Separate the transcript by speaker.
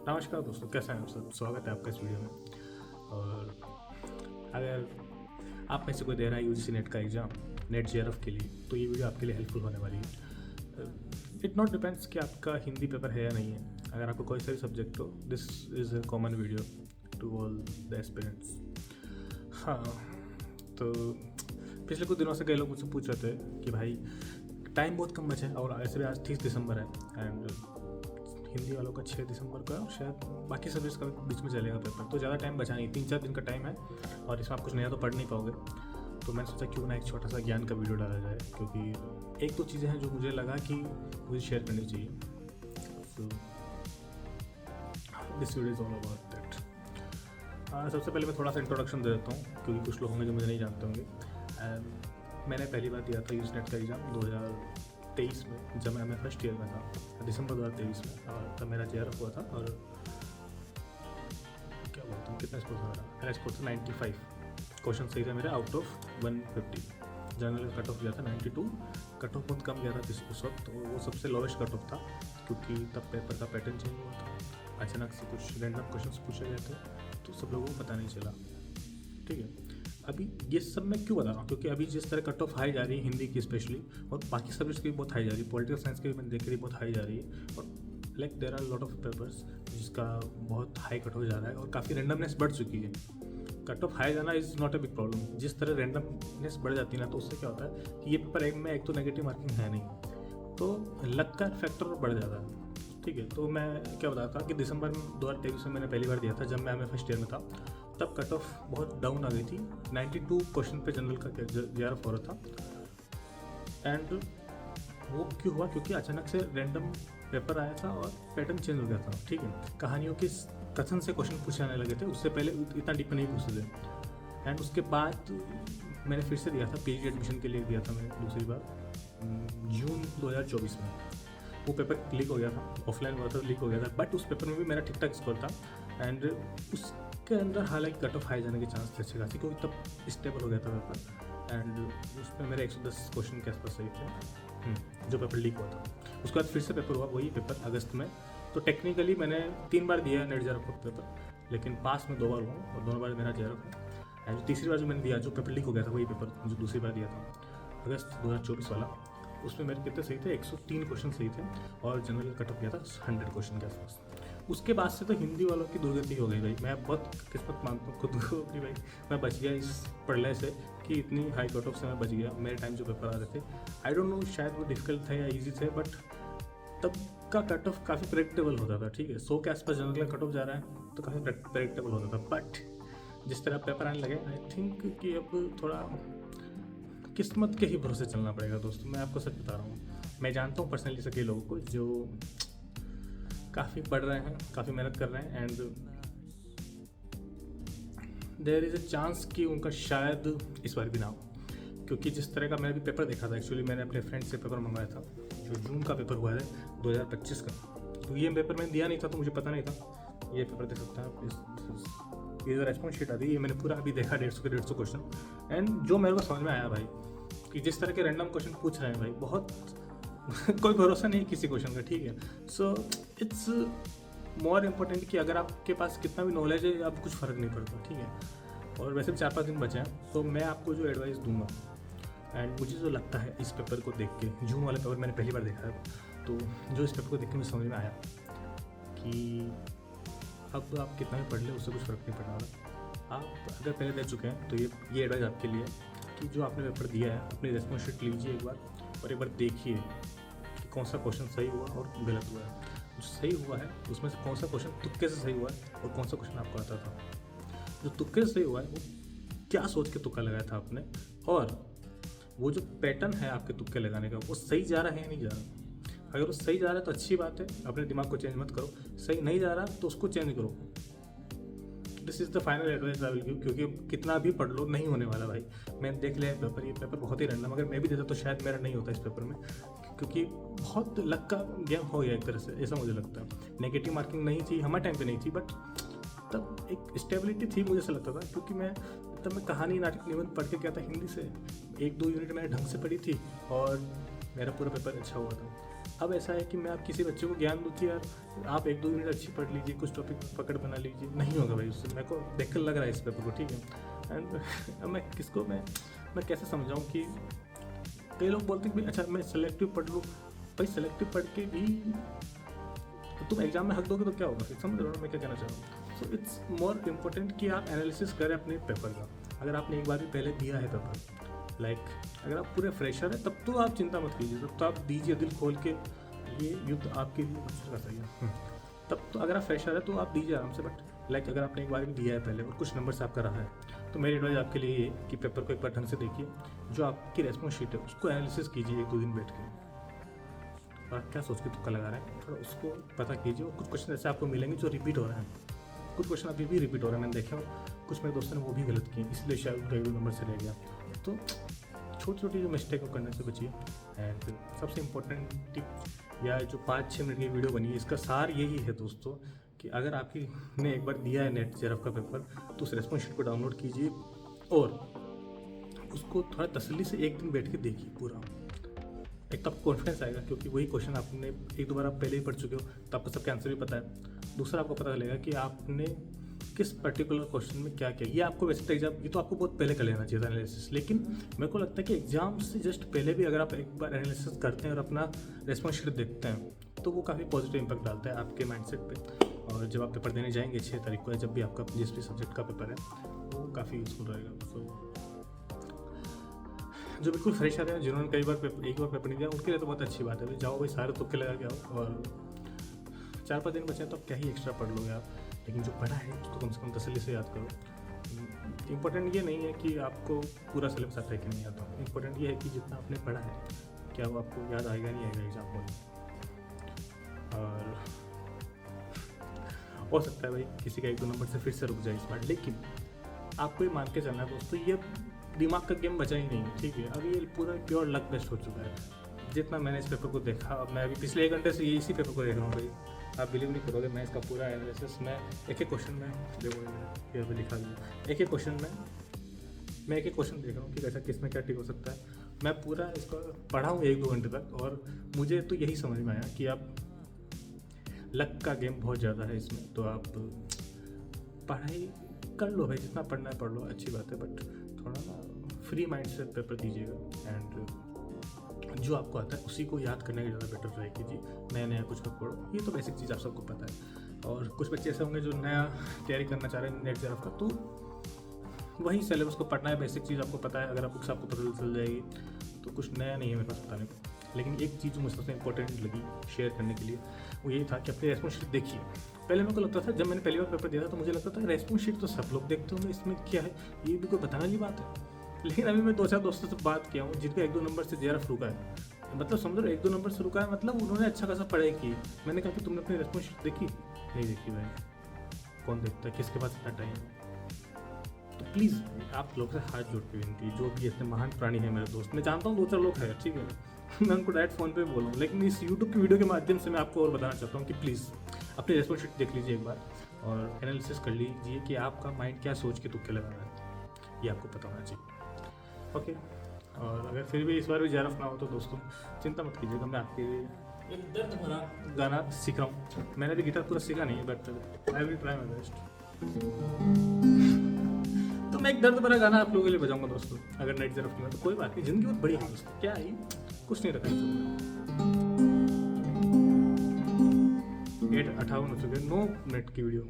Speaker 1: नमस्कार दोस्तों, कैसे हैं आप सब। स्वागत है आपका इस वीडियो में। और अगर आप में से कोई दे रहा है यूजीसी नेट का एग्ज़ाम, नेट जेआरएफ के लिए, तो ये वीडियो आपके लिए हेल्पफुल होने वाली है। इट नॉट डिपेंड्स कि आपका हिंदी पेपर है या नहीं है। अगर आपको कोई सा भी सब्जेक्ट हो, this is a common video to all the aspirants. हाँ, तो पिछले कुछ दिनों से कई लोग मुझसे पूछ रहे थे कि भाई टाइम बहुत कम बचा है, और ऐसे भी आज 30 दिसंबर है एंड हिंदी वालों का 6 दिसंबर का, शायद बाकी सब्जेक्ट्स का बीच में चलेगा पेपर, तो ज़्यादा टाइम बचा नहीं, 3-4 दिन का टाइम है और इसमें आप कुछ नया तो पढ़ नहीं पाओगे। तो मैंने सोचा क्यों ना एक छोटा सा ज्ञान का वीडियो डाला जाए, क्योंकि एक दो चीज़ें हैं जो मुझे लगा कि मुझे शेयर करनी चाहिए। So this video is all about that. सबसे पहले मैं थोड़ा सा इंट्रोडक्शन दे देता हूँ, क्योंकि कुछ लोग होंगे जो मुझे नहीं जानते होंगे। मैंने पहली बार दिया था यूजीसी नेट का एग्ज़ाम 2023 में, जब मैं फर्स्ट ईयर में था, दिसंबर 2023 में, और तब मेरा जेआरएफ हुआ था। और क्या बोलता हूँ, कितना स्कोर था मेरा स्कोर था 95। क्वेश्चन सही था मेरे out of 150। General cut off गया था 92। कट ऑफ बहुत कम गया था उस वक्त, तो वो सबसे लोवेस्ट कट ऑफ था, क्योंकि तब पेपर का पैटर्न चेंज हुआ था। अचानक से कुछ रैंडम क्वेश्चन पूछे गए थे, तो सब लोगों को पता नहीं चला। ठीक है, अभी ये सब मैं क्यों बता रहा हूँ, क्योंकि अभी जिस तरह कट ऑफ हाई जा रही है हिंदी की स्पेशली, और बाकी सब्जेक्ट्स की भी बहुत हाई जा रही है, पॉलिटिकल साइंस की भी मैंने देख रही बहुत हाई जा रही है। और like there are lot of papers जिसका बहुत हाई कट ऑफ जा रहा है, और काफ़ी रैंडमनेस बढ़ चुकी है। कट ऑफ हाई जाना is not a big problem. जिस तरह रैंडमनेस बढ़ जाती है ना, तो उससे क्या होता है कि ये पेपर एक तो नेगेटिव मार्किंग है नहीं, तो लक का फैक्टर बढ़ जाता है। ठीक है, तो मैं क्या बता था कि दिसंबर में 2023 में मैंने पहली बार दिया था, जब मैं फर्स्ट ईयर में था। तब कट ऑफ बहुत डाउन आ गई थी, 92 क्वेश्चन पे जनरल का जेआरएफ हो रहा था। एंड वो क्यों हुआ, क्योंकि अचानक से रैंडम पेपर आया था और पैटर्न चेंज हो गया था। ठीक है, कहानियों के कथन से क्वेश्चन पूछे आने लगे थे, उससे पहले इतना डीप नहीं पूछते थे। एंड उसके बाद मैंने फिर से दिया था, पीजी एडमिशन के लिए दिया था मैंने दूसरी बार जून 2024 में। वो पेपर लीक हो गया था, ऑफलाइन हुआ था, लीक हो गया था, बट उस पेपर में भी मेरा ठीक ठाक स्कोर था। एंड उसके अंदर हालांकि कट ऑफ हाई जाने के चांस थे अच्छे खासी, क्योंकि तब स्टेबल हो गया था पेपर। एंड उसमें मेरे 110 क्वेश्चन के आसपास सही थे, जो पेपर लीक हुआ था। उसके बाद फिर से पेपर हुआ, वही पेपर अगस्त में। तो टेक्निकली मैंने 3 बार दिया नेट जेआरएफ पेपर, लेकिन पास में 2 बार हुआ, और दोनों बार मेरा जेआरएफ है। एंड तीसरी बार जो मैंने दिया, जो पेपर लीक हो गया था, वही पेपर जो दूसरी बार दिया था अगस्त 2024 वाला, उसमें मेरे कितने सही थे, 103 क्वेश्चन सही थे, और जनरल कट ऑफ गया था 100 क्वेश्चन के आसपास। उसके बाद से तो हिंदी वालों की दुर्गति हो गई भाई। मैं बहुत किस्मत मानता हूँ खुद को कि भाई मैं बच गया इस पढ़ने से, कि इतनी हाई कट ऑफ से मैं बच गया। मेरे टाइम जो पेपर आ रहे थे, आई डोंट नो शायद वो डिफिकल्ट थे या ईजी थे, बट तब का कट ऑफ काफ़ी प्रेडिक्टेबल होता था। ठीक है, 100 के आसपास जनरल कट ऑफ जा रहा है, तो काफ़ी प्रेडिक्टेबल होता था। बट जिस तरह पेपर आने लगे, आई थिंक कि अब थोड़ा किस्मत के ही भरोसे चलना पड़ेगा दोस्तों। मैं आपको सच बता रहा हूँ, मैं जानता हूँ पर्सनली से कई लोगों को जो काफ़ी पढ़ रहे हैं, काफ़ी मेहनत कर रहे हैं, and there is a chance कि उनका शायद इस बार भी ना हो। क्योंकि जिस तरह का मैंने भी पेपर देखा था, एक्चुअली मैंने अपने फ्रेंड से पेपर मंगवाया था, जो जून का पेपर हुआ है 2025 का। तो ये पेपर मैंने दिया नहीं था, तो मुझे पता नहीं था ये पेपर दे सकता है। ये रेस्पॉन्स शीट आती है, ये मैंने पूरा अभी देखा, 150 क्वेश्चन। एंड जो मेरे को समझ में आया भाई, कि जिस तरह के रैंडम क्वेश्चन पूछ रहे हैं भाई, बहुत कोई भरोसा नहीं किसी क्वेश्चन का। ठीक है, सो इट्स मोर इम्पोर्टेंट कि अगर आपके पास कितना भी नॉलेज है, आपको कुछ फ़र्क नहीं पड़ता। ठीक है, और वैसे भी 4-5 दिन बचे हैं, तो मैं आपको जो एडवाइस दूंगा, एंड मुझे जो लगता है इस पेपर को देख के, जून वाले पेपर मैंने पहली बार देखा है, तो जो इस पेपर को देख के मुझे समझ में आया कि अब आप कितना भी पढ़ ले, उससे कुछ फ़र्क नहीं पड़ने वाला। आप अगर पहले दे चुके हैं, तो ये एडवाइस आपके लिए कि जो आपने पेपर दिया है, अपनी रेस्पॉन्स शीट लीजिए एक बार, और एक बार देखिए कि कौन सा क्वेश्चन सही हुआ और गलत हुआ है। जो सही हुआ है उसमें से कौन सा क्वेश्चन तुक्के से सही हुआ है, और कौन सा क्वेश्चन आपको आता था। जो तुक्के से सही हुआ है, वो क्या सोच के तुक्का लगाया था आपने, और वो जो पैटर्न है आपके तुक्के लगाने का, वो सही जा रहा है या नहीं जा रहा। अगर वो सही जा रहा है तो अच्छी बात है, अपने दिमाग को चेंज मत करो। सही नहीं जा रहा तो उसको चेंज करो। This is the final advice I will give, क्योंकि कितना भी पढ़ लो, नहीं होने वाला भाई। मैंने देख लिया पेपर, ये पेपर बहुत ही रैंडम, अगर मैं भी देता तो शायद मेरा नहीं होता इस पेपर में, क्योंकि बहुत लक का गेम हो गया एक तरह से, ऐसा मुझे लगता है। नेगेटिव मार्किंग नहीं थी, हमारे टाइम पे नहीं थी, बट तब एक स्टेबिलिटी थी, मुझे ऐसा लगता था, क्योंकि मैं कहानी, नाटक, निबंध पढ़ के क्या था हिंदी से, 1-2 यूनिट मैंने ढंग से पढ़ी थी, और मेरा पूरा पेपर अच्छा हुआ था। अब ऐसा है कि मैं आप किसी बच्चे को ज्ञान दूँ कि यार आप 1-2 मिनट अच्छी पढ़ लीजिए, कुछ टॉपिक पकड़ बना लीजिए, नहीं होगा भाई उससे। मेरे को देख कर लग रहा है इस पेपर को, ठीक है। एंड मैं किसको मैं कैसे समझाऊँ कि कई लोग बोलते हैं कि अच्छा मैं सेलेक्टिव पढ़ लूँ। भाई सेलेक्टिव पढ़ के भी तो तुम एग्जाम में हक दोगे तो क्या होगा, फिर समझ रहे हो मैं क्या कहना चाह रहा हूँ। सो इट्स मोर इम्पोर्टेंट कि आप एनालिसिस करें अपने पेपर का। अगर आपने एक बार भी पहले दिया है पेपर, लाइक अगर आप पूरे फ्रेशर है तब तो आप चिंता मत कीजिए, तब तो आप दीजिए दिल खोल के, ये युद्ध आपके लिए मुश्किल का सही है। तब तो अगर आप फ्रेशर है तो आप दीजिए आराम से। बट लाइक अगर आपने एक बार भी दिया है पहले और कुछ नंबर से आपका रहा है, तो मेरी एडवाइस आपके लिए ये कि पेपर को एक बार ढंग से देखिए, जो आपकी रेस्पॉन्स शीट है उसको एनालिसिस कीजिए 1-2 दिन बैठ के। और आप क्या सोच के तुक्का लगा रहे हैं थोड़ा उसको पता कीजिए। और कुछ क्वेश्चन ऐसे आपको मिलेंगे जो रिपीट हो रहे हैं, कुछ क्वेश्चन अभी भी रिपीट हो रहे हैं, मैंने देखा कुछ मेरे दोस्तों ने वो भी गलत किए, इसलिए शायद उनका 1-2 नंबर से रह गया। तो छोटी छोटी जो मिस्टेक को करने से बचिए। एंड सबसे इम्पोर्टेंट टिप या जो 5-6 मिनट की वीडियो बनी है, इसका सार यही है दोस्तों कि अगर आपकी ने एक बार दिया है नेट जेआरएफ का पेपर, तो उस रेस्पॉन्स शीट को डाउनलोड कीजिए और उसको थोड़ा तसल्ली से एक दिन बैठ के देखिए पूरा। एक तो आपको कॉन्फिडेंस आएगा क्योंकि वही क्वेश्चन आपने 1-2 बार आप पहले ही पढ़ चुके हो, तो आपको सबके आंसर भी पता है। दूसरा आपको पता चलेगा कि आपने किस पर्टिकुलर क्वेश्चन में क्या किया। ये आपको वैसे एग्जाम, ये तो आपको बहुत पहले कर लेना चाहिए था एनालिसिस, लेकिन मेरे को लगता है कि एग्जाम से जस्ट पहले भी अगर आप एक बार एनालिसिस करते हैं और अपना रेस्पॉन्स शीट देखते हैं तो वो काफ़ी पॉजिटिव इंपैक्ट डालता है आपके माइंडसेट पे। और जब आप पेपर देने जाएंगे 6 तारीख को, जब भी आपका जिस भी सब्जेक्ट का पेपर है, वो काफ़ी यूजफुल रहेगा। सो जो बिल्कुल फ्रेश आ रहे हैं, जिन्होंने कई बार एक बार पेपर नहीं दिया, उनके लिए तो बहुत अच्छी बात है। भाई जाओ भाई, सारे तुक्के लगा के आओ, और 4-5 दिन बचे हैं तो आप क्या ही एक्स्ट्रा पढ़ लोगे आप, लेकिन जो पढ़ा है उसको कम से कम तसल्ली से याद करो। इम्पोर्टेंट ये नहीं है कि आपको पूरा सिलेबस आता है कि नहीं आता, इम्पोर्टेंट ये है कि जितना आपने पढ़ा है क्या वो आपको याद आएगा नहीं आएगा एग्जाम में। और हो सकता है भाई किसी का 1-2 नंबर से फिर से रुक जाए इस बार, लेकिन आपको ये मान के चलना है दोस्तों, ये दिमाग का गेम बचा ही नहीं है, ठीक है। अभी ये पूरा प्योर लक बेस्ट हो चुका है। जितना मैंने इस पेपर को देखा, अब मैं अभी पिछले 1 घंटे से ये इसी पेपर को देख रहा हूँ भाई, आप बिलीव नहीं करोगे। मैं इसका पूरा एनालिसिस में एक क्वेश्चन में देखो, ये अभी लिखा गया एक क्वेश्चन में मैं एक क्वेश्चन देख रहा हूँ कि कैसा किसमें क्या ठीक हो सकता है। मैं पूरा इसको पढ़ा हूँ 1-2 घंटे तक, और मुझे तो यही समझ में आया कि आप लक का गेम बहुत ज़्यादा है इसमें। तो आप पढ़ाई कर लो भाई, जितना पढ़ना है पढ़ लो, अच्छी बात है, बट थोड़ा ना फ्री माइंड से पेपर दीजिएगा। एंड जो आपको आता है उसी को याद करने की ज़्यादा बेटर रहेगी जी, नया कुछ मत पढ़ो। ये तो बेसिक चीज़ आप सबको पता है। और कुछ बच्चे ऐसे होंगे जो नया तैयारी करना चाह रहे हैं नेट जेआरएफ का, तो वही सिलेबस को पढ़ना है, बेसिक चीज़ आपको पता है। अगर आप बुक्स आपको पता चल जाएगी तो कुछ नया नहीं है मेरे पास बताने को। लेकिन एक चीज़ मुझे सबसे इंपॉर्टेंट लगी शेयर करने के लिए, वो यही था कि अपनी रेस्पॉन्स शीट देखिए। पहले मेरे को लगता था, जब मैंने पहली बार पेपर दिया था तो मुझे लगता था रेस्पॉन्स शीट तो सब लोग देखते होंगे, इसमें क्या है, ये भी कोई बताने वाली बात है। लेकिन अभी मैं 2-4 दोस्तों से बात किया हूँ जिनका 1-2 नंबर से जेआरएफ रुका है, मतलब समझो 1-2 नंबर से रुका है, मतलब उन्होंने अच्छा खासा पढ़ाई की। मैंने कहा कि तुमने अपनी रेस्पॉन्स शीट देखी? नहीं देखी भाई, कौन देखता है, किसके पास इतना टाइम है। तो प्लीज़ आप लोग से हाथ जोड़ के विनती, जो भी इतने महान प्राणी है मेरे दोस्त, मैं जानता हूँ 2-4 लोग हैं, ठीक है मैं उनको डायरेक्ट फ़ोन पे बोलूँ, लेकिन इस यूट्यूब की वीडियो के माध्यम से मैं आपको और बताना चाहता हूँ कि प्लीज़ अपनी रेस्पॉन्स शीट देख लीजिए एक बार, और एनालिसिस कर लीजिए कि आपका माइंड क्या सोच के तुक्के लगा रहा है, ये आपको पता होना चाहिए। ओके, और अगर फिर भी इस बार भी जेआरएफ ना हो तो दोस्तों चिंता मत कीजिएगा, मैं आपके लिए एक दर्द भरा गाना सीख रहा हूँ। मैंने भी गिटार पूरा सीखा नहीं है, but I will try my best. तो मैं एक दर्द भरा गाना आप लोगों के लिए बजाऊंगा दोस्तों, अगर नेट जेआरएफ में तो कोई बात नहीं, जिंदगी बहुत बड़ी है दोस्तों, क्या है कुछ नहीं रखा है। 8:58 हो चुके, 9 मिनट की वीडियो।